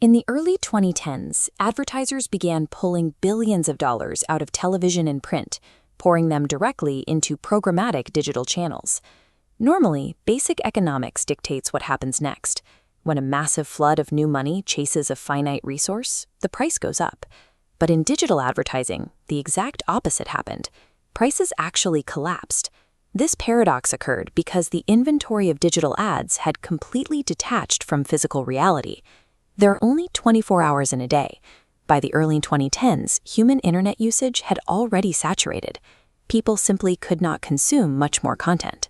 In the early 2010s, advertisers began pulling billions of dollars out of television and print, pouring them directly into programmatic digital channels. Normally, basic economics dictates what happens next. When a massive flood of new money chases a finite resource, the price goes up. But in digital advertising, the exact opposite happened. Prices actually collapsed. This paradox occurred because the inventory of digital ads had completely detached from physical reality. There are only 24 hours in a day. By the early 2010s, human internet usage had already saturated. People simply could not consume much more content.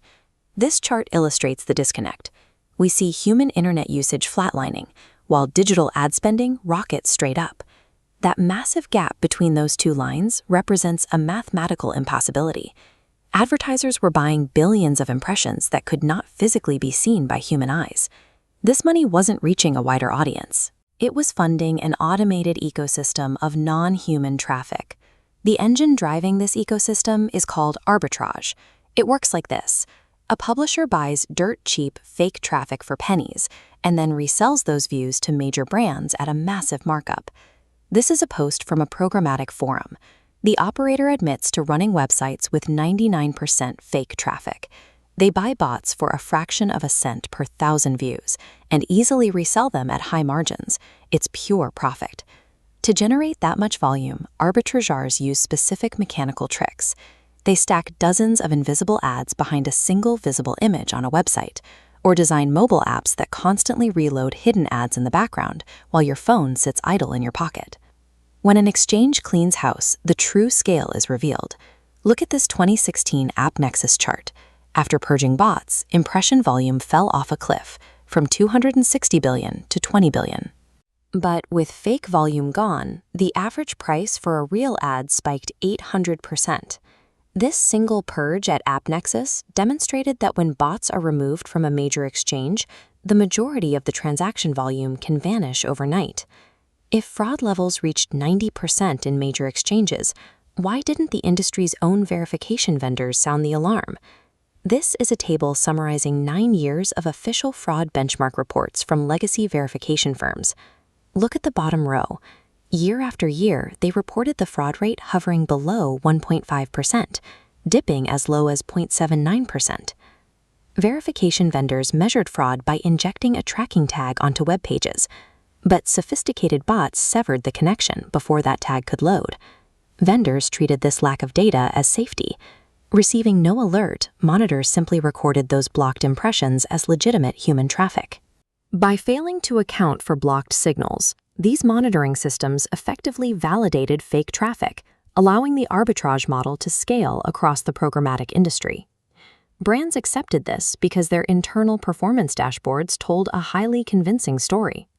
This chart illustrates the disconnect. We see human internet usage flatlining, while digital ad spending rockets straight up. That massive gap between those two lines represents a mathematical impossibility. Advertisers were buying billions of impressions that could not physically be seen by human eyes. This money wasn't reaching a wider audience. It was funding an automated ecosystem of non-human traffic. The engine driving this ecosystem is called arbitrage. It works like this. A publisher buys dirt-cheap fake traffic for pennies and then resells those views to major brands at a massive markup. This is a post from a programmatic forum. The operator admits to running websites with 99% fake traffic. They buy bots for a fraction of a cent per 1,000 views and easily resell them at high margins. It's pure profit. To generate that much volume, arbitrageurs use specific mechanical tricks. They stack dozens of invisible ads behind a single visible image on a website, or design mobile apps that constantly reload hidden ads in the background while your phone sits idle in your pocket. When an exchange cleans house, the true scale is revealed. Look at this 2016 AppNexus chart. After purging bots, impression volume fell off a cliff from 260 billion to 20 billion. But with fake volume gone, the average price for a real ad spiked 800%. This single purge at AppNexus demonstrated that when bots are removed from a major exchange, the majority of the transaction volume can vanish overnight. If fraud levels reached 90% in major exchanges, why didn't the industry's own verification vendors sound the alarm? This is a table summarizing 9 years of official fraud benchmark reports from legacy verification firms. Look at the bottom row. Year after year, they reported the fraud rate hovering below 1.5%, dipping as low as 0.79%. Verification vendors measured fraud by injecting a tracking tag onto web pages, but sophisticated bots severed the connection before that tag could load. Vendors treated this lack of data as safety. Receiving no alert, monitors simply recorded those blocked impressions as legitimate human traffic. By failing to account for blocked signals, these monitoring systems effectively validated fake traffic, allowing the arbitrage model to scale across the programmatic industry. Brands accepted this because their internal performance dashboards told a highly convincing story.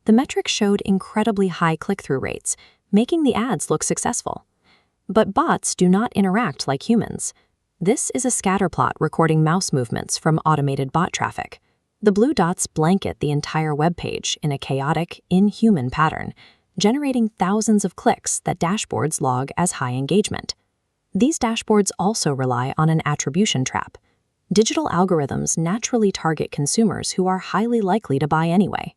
The metrics showed incredibly high click-through rates, making the ads look successful. But bots do not interact like humans. This is a scatter plot recording mouse movements from automated bot traffic. The blue dots blanket the entire web page in a chaotic, inhuman pattern, generating thousands of clicks that dashboards log as high engagement. These dashboards also rely on an attribution trap. Digital algorithms naturally target consumers who are highly likely to buy anyway.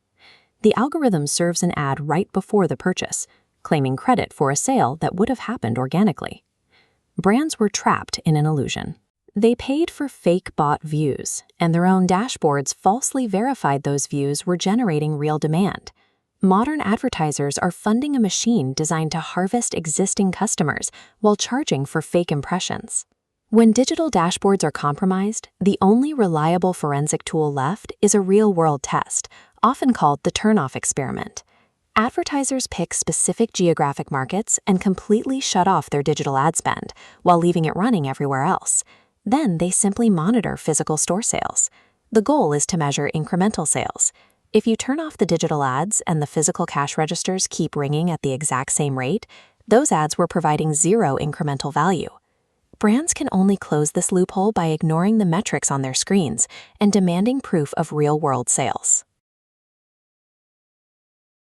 The algorithm serves an ad right before the purchase, claiming credit for a sale that would have happened organically. Brands were trapped in an illusion. They paid for fake bot views, and their own dashboards falsely verified those views were generating real demand. Modern advertisers are funding a machine designed to harvest existing customers while charging for fake impressions. When digital dashboards are compromised, the only reliable forensic tool left is a real-world test, often called the turn-off experiment. Advertisers pick specific geographic markets and completely shut off their digital ad spend while leaving it running everywhere else. Then they simply monitor physical store sales. The goal is to measure incremental sales. If you turn off the digital ads and the physical cash registers keep ringing at the exact same rate, those ads were providing zero incremental value. Brands can only close this loophole by ignoring the metrics on their screens and demanding proof of real-world sales.